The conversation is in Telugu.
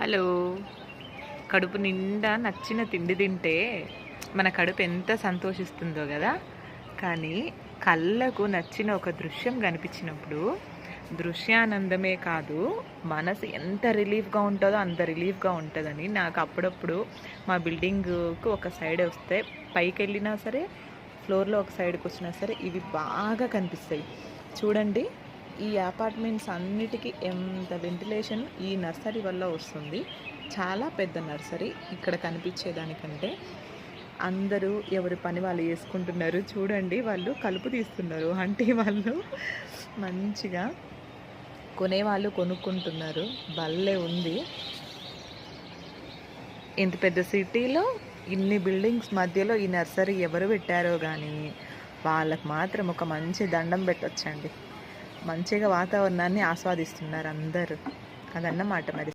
హలో. కడుపు నిండా నచ్చిన తిండి తింటే మన కడుపు ఎంత సంతోషిస్తుందో కదా. కానీ కళ్ళకు నచ్చిన ఒక దృశ్యం కనిపించినప్పుడు దృశ్యానందమే కాదు, మనసు ఎంత రిలీఫ్గా ఉంటుందో అంత రిలీఫ్గా ఉంటుందని నాకు అప్పుడప్పుడు మా బిల్డింగ్కు ఒక సైడ్ వస్తే పైకి వెళ్ళినా సరే, ఫ్లోర్లో ఒక సైడ్కి వచ్చినా సరే ఇవి బాగా కనిపిస్తాయి. చూడండి, ఈ అపార్ట్మెంట్స్ అన్నిటికీ ఎంత వెంటిలేషన్ ఈ నర్సరీ వల్ల వస్తుంది. చాలా పెద్ద నర్సరీ. ఇక్కడ కనిపించేదానికంటే అందరూ ఎవరి పని వాళ్ళు చేసుకుంటున్నారు. చూడండి, వాళ్ళు కలుపు తీస్తున్నారు. అంటే వాళ్ళు మంచిగా కొనేవాళ్ళు కొనుక్కుంటున్నారు. భలే ఉంది. ఇంత పెద్ద సిటీలో ఇన్ని బిల్డింగ్స్ మధ్యలో ఈ నర్సరీ ఎవరు పెట్టారో కానీ వాళ్ళకు మాత్రం ఒక మంచి దండం పెట్టొచ్చండి. మంచిగా వాతావరణాన్ని ఆస్వాదిస్తున్నారు అందరూ. అదన్నమాట మరి.